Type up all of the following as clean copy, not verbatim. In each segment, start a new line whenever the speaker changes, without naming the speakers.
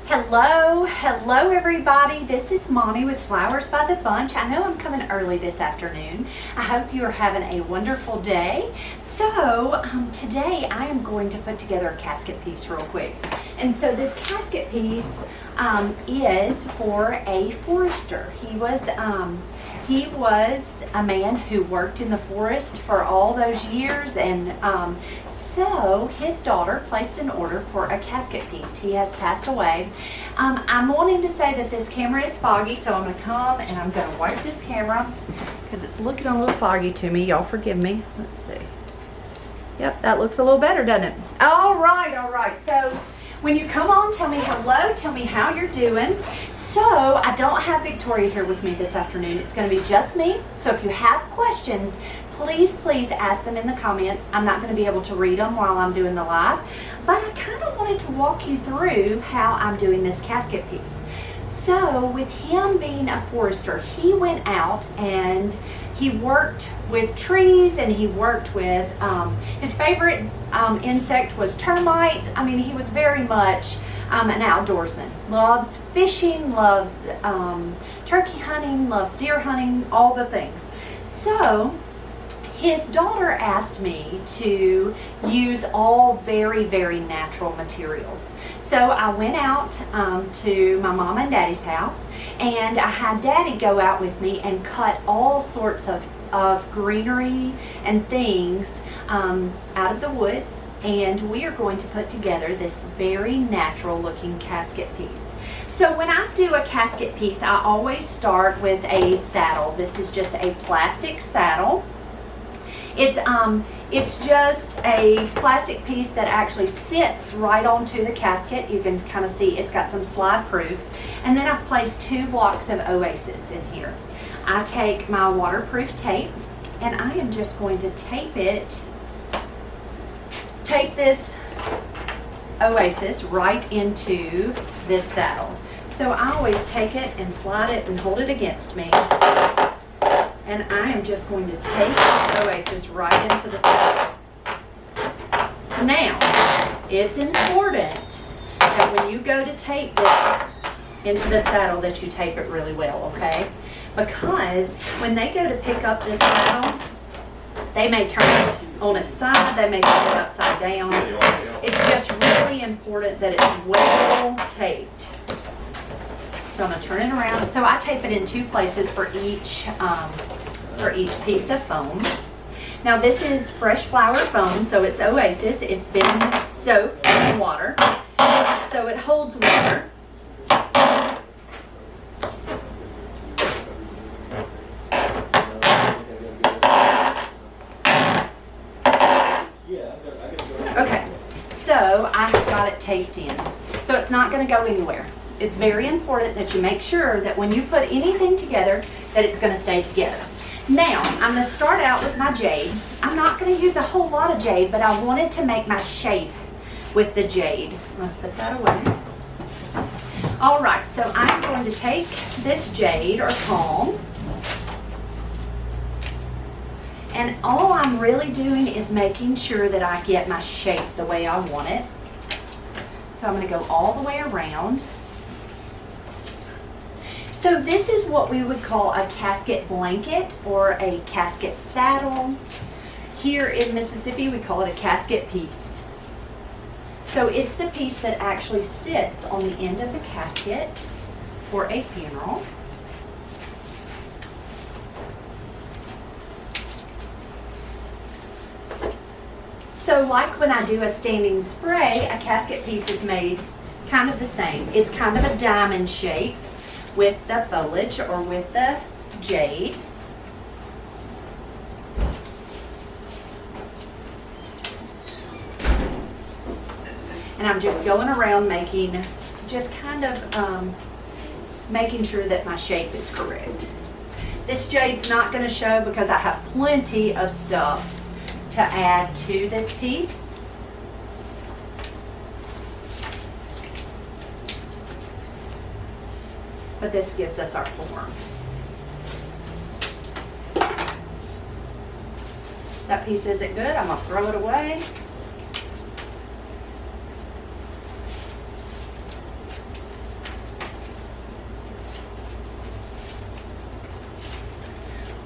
Hello everybody. This is Monty with Flowers by the Bunch. I know I'm coming early this afternoon. I hope you are having a wonderful day. So today I am going to put together a casket piece real quick. And so this casket piece is for a forester. He was a man who worked in the forest for all those years, and so his daughter placed an order for a casket piece. He has passed away. I'm wanting to say that this camera is foggy, so I'm going to come and I'm going to wipe this camera because it's looking a little foggy to me. Y'all forgive me. Let's see. Yep, that looks a little better, doesn't it? All right. So when you come on, tell me hello, tell me how you're doing. So I don't have Victoria here with me this afternoon. It's going to be just me. So if you have questions, please ask them in the comments. I'm not going to be able to read them while I'm doing the live, but I kind of wanted to walk you through how I'm doing this casket piece. So with him being a forester, he went out and he worked with trees, and he worked with, his favorite insect was termites. I mean, he was very much an outdoorsman. Loves fishing, loves turkey hunting, loves deer hunting, all the things. So his daughter asked me to use all very natural materials. So I went out to my mom and daddy's house, and I had daddy go out with me and cut all sorts of greenery and things out of the woods, and we are going to put together this very natural looking casket piece. So when I do a casket piece, I always start with a saddle. This is just a plastic saddle. It's just a plastic piece that actually sits right onto the casket. You can kind of see it's got some slide proof. And then I've placed 2 blocks of Oasis in here. I take my waterproof tape and I am just going to tape this Oasis right into this saddle. So I always take it and slide it and hold it against me. And I am just going to take this Oasis right into the saddle. Now, it's important that when you go to tape this into the saddle that you tape it really well, okay? Because when they go to pick up this saddle, they may turn it on its side, they may turn it upside down. It's just really important that it's well taped. So I'm going to turn it around. So I tape it in 2 places for each piece of foam. Now this is fresh flower foam, so it's Oasis. It's been soaked in water, so it holds water. Okay, so I have got it taped in, so it's not going to go anywhere. It's very important that you make sure that when you put anything together that it's going to stay together. Now, I'm going to start out with my jade. I'm not going to use a whole lot of jade, but I wanted to make my shape with the jade. Let's put that away. All right, so I'm going to take this jade or palm, and all I'm really doing is making sure that I get my shape the way I want it. So I'm going to go all the way around. So this is what we would call a casket blanket or a casket saddle. Here in Mississippi, we call it a casket piece. So it's the piece that actually sits on the end of the casket for a funeral. So like when I do a standing spray, a casket piece is made kind of the same. It's kind of a diamond shape with the foliage or with the jade. And I'm just going around making sure that my shape is correct. This jade's not going to show because I have plenty of stuff to add to this piece. But this gives us our form. That piece isn't good. I'm going to throw it away.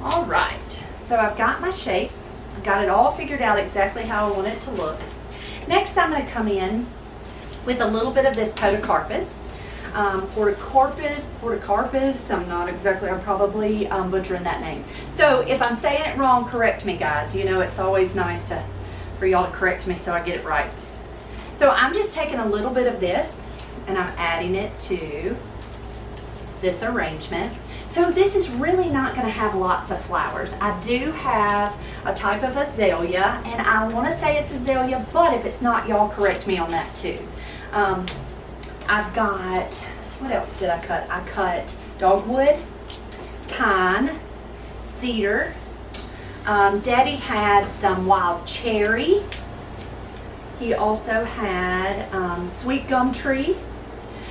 All right, so I've got my shape. I've got it all figured out exactly how I want it to look. Next, I'm going to come in with a little bit of this Podocarpus. Podocarpus, I'm probably butchering that name. So if I'm saying it wrong, correct me, guys. You know, it's always nice for y'all to correct me so I get it right. So I'm just taking a little bit of this and I'm adding it to this arrangement. So this is really not going to have lots of flowers. I do have a type of azalea, and I want to say it's azalea, but if it's not, y'all correct me on that too. I've got, what else did I cut? I cut dogwood, pine, cedar. Daddy had some wild cherry. He also had sweet gum tree.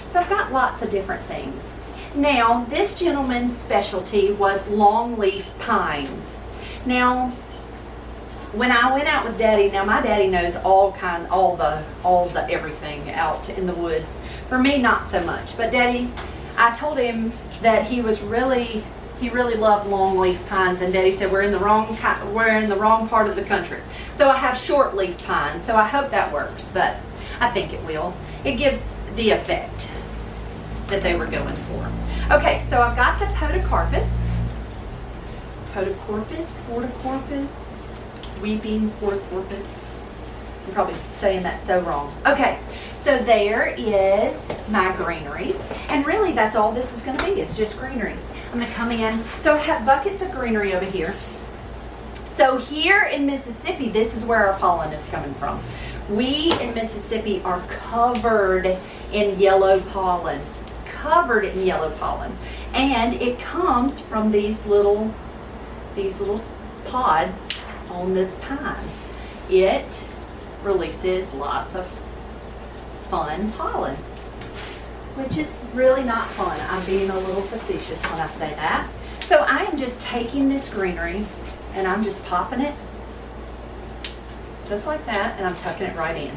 So I've got lots of different things. Now, this gentleman's specialty was longleaf pines. Now, when I went out with Daddy, now my daddy knows all the everything out in the woods. For me, not so much. But Daddy, I told him that he really loved longleaf pines, and Daddy said we're in the wrong part of the country. So I have shortleaf pines. So I hope that works, but I think it will. It gives the effect that they were going for. Okay, so I've got the Podocarpus, weeping Podocarpus. I'm probably saying that so wrong. Okay, so there is my greenery, and really that's all this is going to be. It's just greenery. I'm going to come in. So I have buckets of greenery over here. So here in Mississippi, this is where our pollen is coming from. We in Mississippi are covered in yellow pollen. And it comes from these little pods on this pine. It releases lots of fun pollen, which is really not fun. I'm being a little facetious when I say that. So I am just taking this greenery and I'm just popping it just like that, and I'm tucking it right in.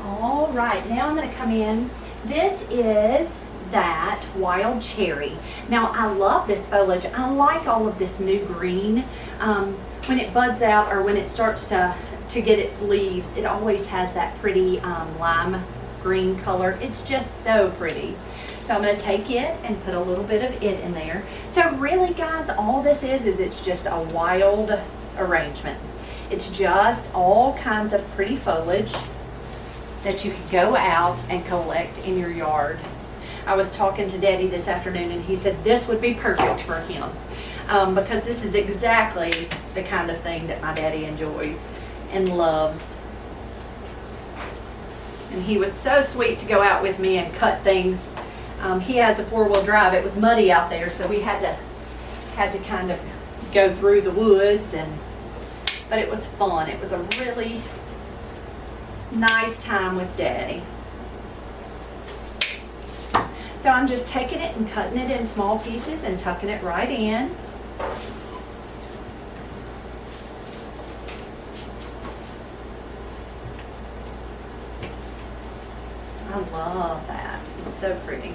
All right, now I'm going to come in. This is that wild cherry. Now I love this foliage. I like all of this new green. When it buds out or when it starts to get its leaves, it always has that pretty lime green color. It's just so pretty. So I'm going to take it and put a little bit of it in there. So really, guys, all this is it's just a wild arrangement. It's just all kinds of pretty foliage that you could go out and collect in your yard. I was talking to Daddy this afternoon and he said this would be perfect for him because this is exactly the kind of thing that my daddy enjoys and loves. And he was so sweet to go out with me and cut things. He has a 4-wheel drive. It was muddy out there, so we had to kind of go through the woods, but it was fun. It was a really nice time with Daddy. So I'm just taking it and cutting it in small pieces and tucking it right in. I love that. It's so pretty.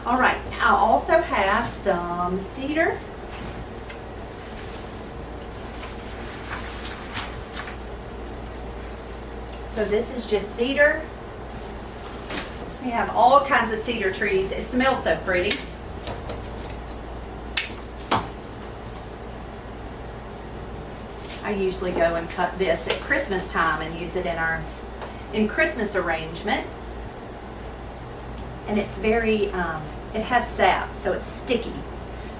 All right, I also have some cedar. So this is just cedar. We have all kinds of cedar trees. It smells so pretty. I usually go and cut this at Christmas time and use it in Christmas arrangements. And it's very, it has sap, so it's sticky.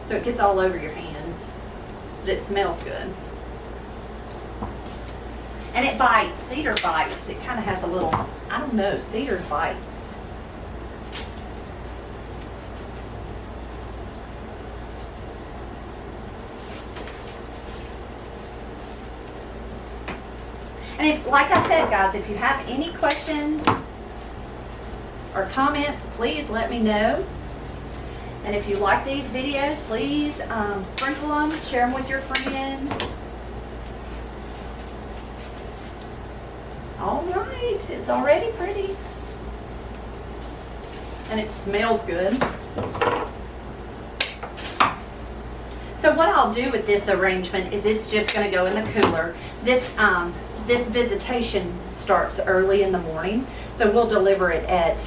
So it gets all over your hands, but it smells good. And it bites, cedar bites. It kind of has a little, I don't know, cedar bites. And if, like I said, guys, if you have any questions or comments, please let me know. And if you like these videos, please sprinkle them, share them with your friends. All right, it's already pretty. And it smells good. So what I'll do with this arrangement is it's just going to go in the cooler. This visitation starts early in the morning, so we'll deliver it at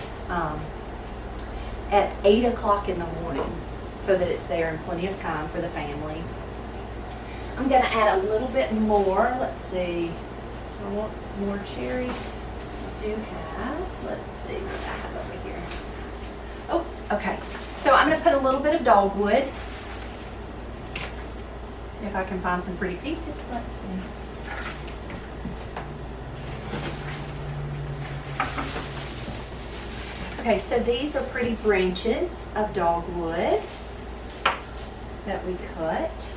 8 o'clock in the morning so that it's there in plenty of time for the family. I'm going to add a little bit more. Let's see. I want more cherries. I do have. Let's see what I have over here. Oh, okay. So I'm going to put a little bit of dogwood. If I can find some pretty pieces, let's see. Okay, so these are pretty branches of dogwood that we cut.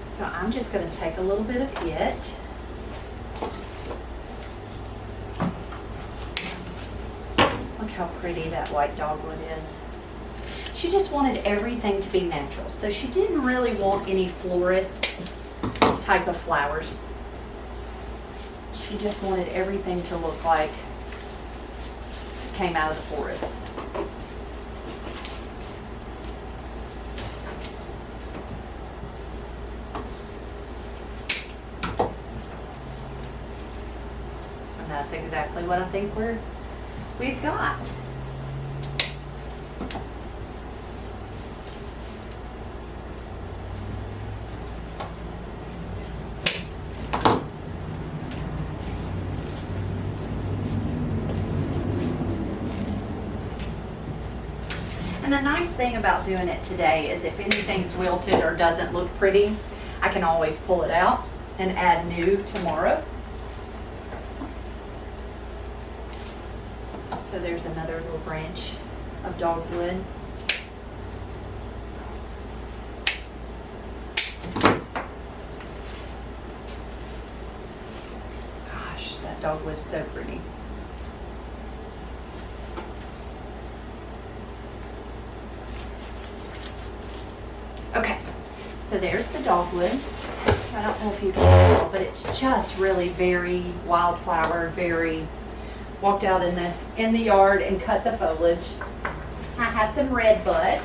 So I'm just going to take a little bit of it. Look how pretty that white dogwood is. She just wanted everything to be natural. So she didn't really want any florist type of flowers. She just wanted everything to look like it came out of the forest. And that's exactly what I think we've got. And the nice thing about doing it today is if anything's wilted or doesn't look pretty, I can always pull it out and add new tomorrow. So there's another little branch of dogwood. Gosh, that dogwood is so pretty. Okay, so there's the dogwood. So I don't know if you can tell, but it's just really very wildflower, very walked out in the yard and cut the foliage. I have some red bud,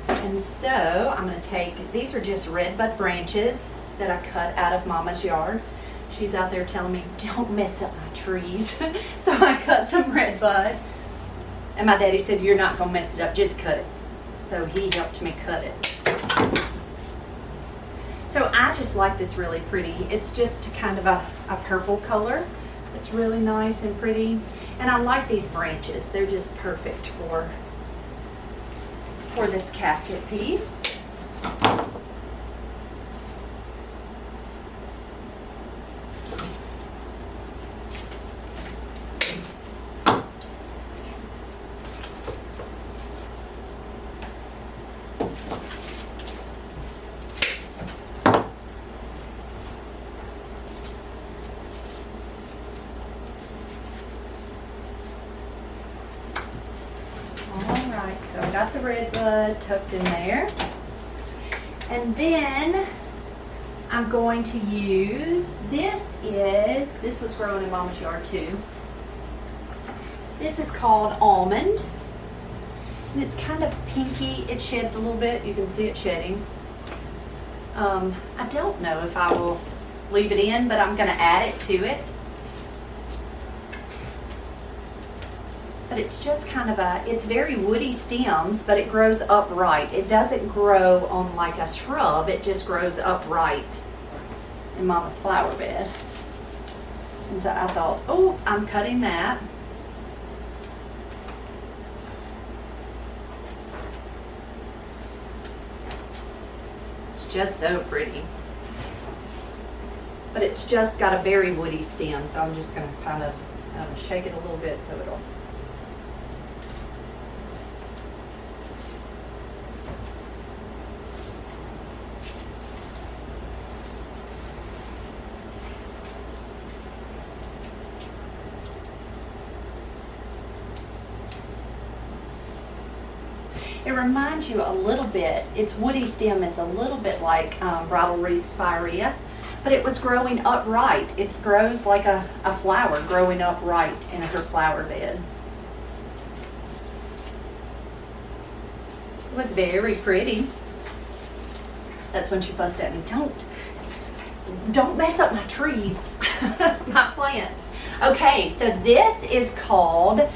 and so I'm going to take, these are just red bud branches that I cut out of Mama's yard. She's out there telling me, don't mess up my trees. So I cut some red bud, and my daddy said, you're not going to mess it up, just cut it. So he helped me cut it. So I just like this really pretty. It's just kind of a purple color. It's really nice and pretty. And I like these branches. They're just perfect for this casket piece. So I got the red bud tucked in there. And then I'm going to use, this was grown in Mama's yard too. This is called almond. And it's kind of pinky. It sheds a little bit. You can see it shedding. I don't know if I will leave it in, but I'm going to add it to it. But it's just kind of it's very woody stems, but it grows upright. It doesn't grow on like a shrub, it just grows upright in Mama's flower bed. And so I thought, oh, I'm cutting that. It's just so pretty. But it's just got a very woody stem, so I'm just going to kind of shake it a little bit so it'll It reminds you a little bit, its woody stem is a little bit like bridal wreath spirea, but it was growing upright. It grows like a flower growing upright in her flower bed. It was very pretty. That's when she fussed at me. Don't mess up my trees, my plants. Okay, so this is called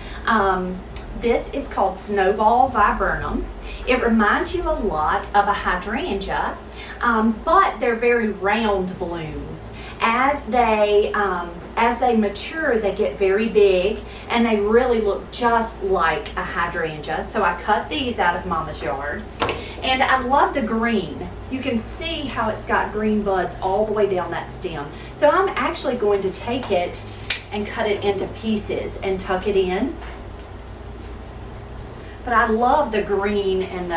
Snowball Viburnum. It reminds you a lot of a hydrangea, but they're very round blooms. As they mature, they get very big and they really look just like a hydrangea. So I cut these out of Mama's yard. And I love the green. You can see how it's got green buds all the way down that stem. So I'm actually going to take it and cut it into pieces and tuck it in. But I love the green and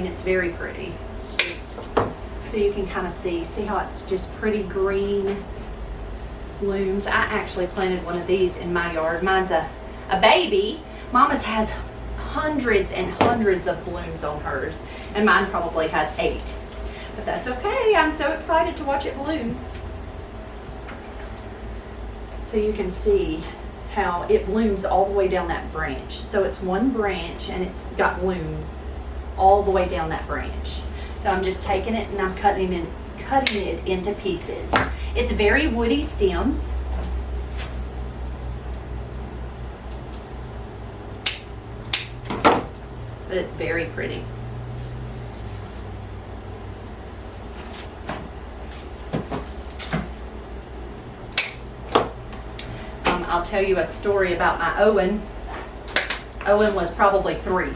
it's very pretty. It's just, so you can kind of see how it's just pretty green blooms. I actually planted one of these in my yard. Mine's a baby. Mama's has hundreds and hundreds of blooms on hers, and mine probably has 8. But that's okay. I'm so excited to watch it bloom. So you can see how it blooms all the way down that branch. So it's one branch and it's got blooms all the way down that branch. So I'm just taking it and I'm cutting it into pieces. It's very woody stems. But it's very pretty. I'll tell you a story about my Owen. Owen was probably 3.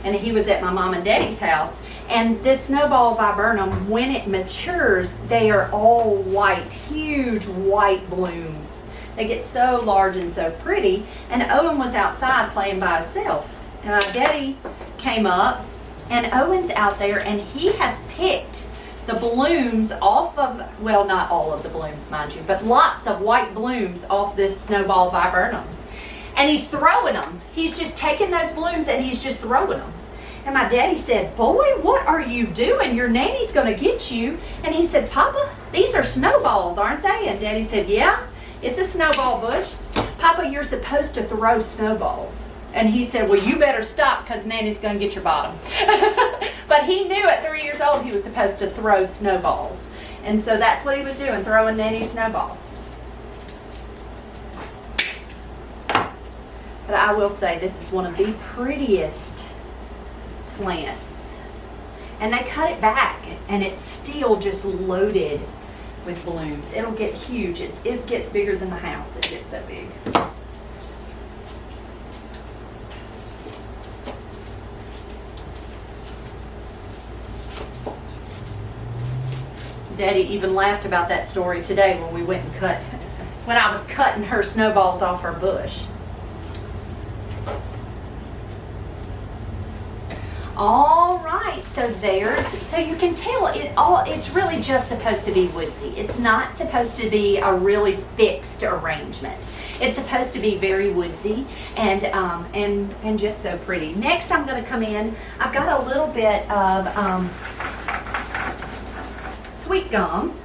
And he was at my mom and daddy's house. And this Snowball Viburnum, when it matures, they are all white, huge white blooms. They get so large and so pretty. And Owen was outside playing by himself. And my daddy came up, and Owen's out there, and he has picked the blooms off of, well, not all of the blooms, mind you, but lots of white blooms off this Snowball Viburnum. And he's throwing them. He's just taking those blooms and he's just throwing them. And my daddy said, "Boy, what are you doing? Your nanny's going to get you." And he said, "Papa, these are snowballs, aren't they?" And Daddy said, "Yeah, it's a snowball bush. Papa, you're supposed to throw snowballs." And he said, "Well, you better stop because Nanny's going to get your bottom." But he knew at 3 years old he was supposed to throw snowballs. And so that's what he was doing, throwing Nanny's snowballs. But I will say this is one of the prettiest plants. And they cut it back and it's still just loaded with blooms. It'll get huge. It gets bigger than the house. It gets so big. Daddy even laughed about that story today when we went and when I was cutting her snowballs off her bush. All right, so you can tell it's really just supposed to be woodsy. It's not supposed to be a really fixed arrangement. It's supposed to be very woodsy and just so pretty. Next, I'm going to come in. I've got a little bit of sweet gum.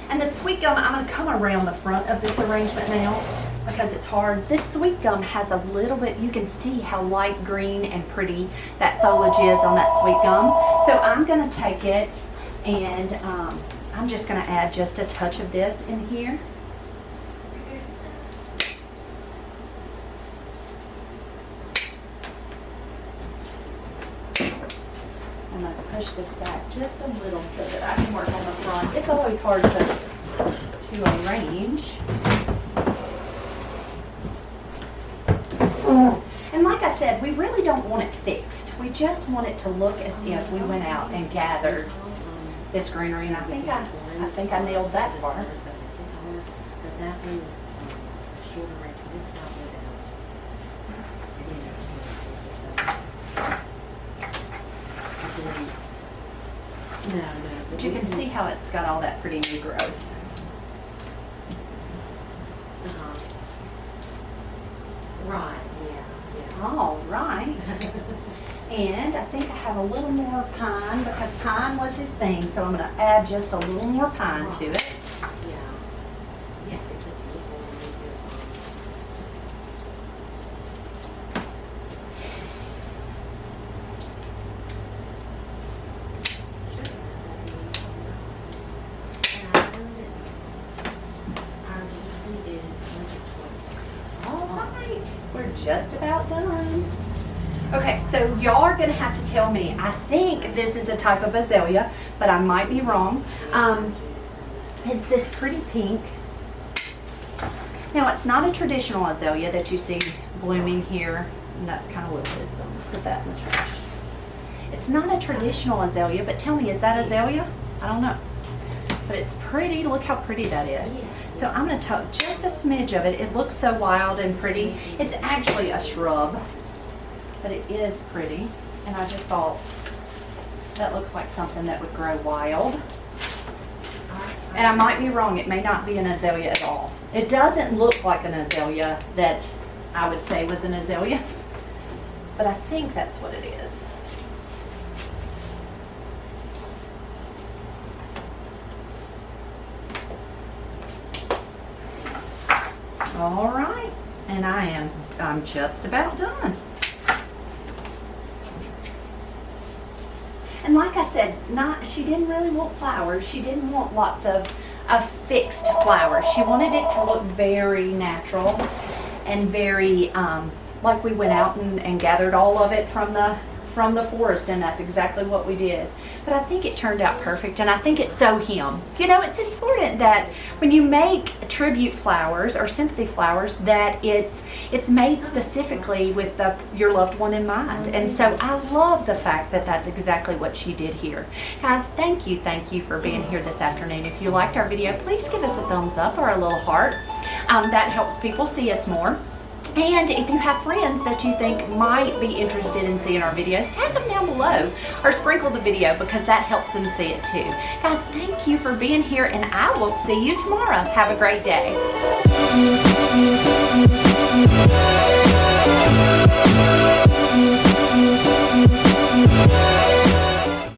And the sweet gum, I'm going to come around the front of this arrangement now because it's hard. This sweet gum has a little bit, you can see how light green and pretty that foliage is on that sweet gum. So I'm going to take it and I'm just going to add just a touch of this in here. I'm going to push this back just a little so that I can work on the front. It's always hard to arrange. And like I said, we really don't want it fixed. We just want it to look as if we went out and gathered this greenery. And I think I nailed that part. But you can see how it's got all that pretty new growth. Right, yeah. All right. And I think I have a little more pine because pine was his thing, so I'm going to add just a little more pine to it.
Yeah, it's a beautiful
All right, we're just about done. Okay, so y'all are gonna have to tell me. I think this is a type of azalea, but I might be wrong. It's this pretty pink. Now, it's not a traditional azalea that you see blooming here, and that's kind of wilted, so I'm gonna put that in the trash. It's not a traditional azalea, but tell me, is that azalea? I don't know. But it's pretty. Look how pretty that is. So I'm going to tuck just a smidge of it. It looks so wild and pretty. It's actually a shrub, but it is pretty. And I just thought that looks like something that would grow wild. And I might be wrong. It may not be an azalea at all. It doesn't look like an azalea that I would say was an azalea, but I think that's what it is. All right, and I'm just about done. And like I said, she didn't really want flowers. She didn't want lots of fixed flowers. She wanted it to look very natural and very like we went out and gathered all of it from the forest, and that's exactly what we did. But I think it turned out perfect, and I think it's so him. You know, it's important that when you make tribute flowers or sympathy flowers that it's made specifically with your loved one in mind. And so I love the fact that that's exactly what she did here. Guys, thank you for being here this afternoon. If you liked our video, please give us a thumbs up or a little heart. That helps people see us more. And if you have friends that you think might be interested in seeing our videos, tag them down below or sprinkle the video because that helps them see it too. Guys, thank you for being here, and I will see you tomorrow. Have a great day.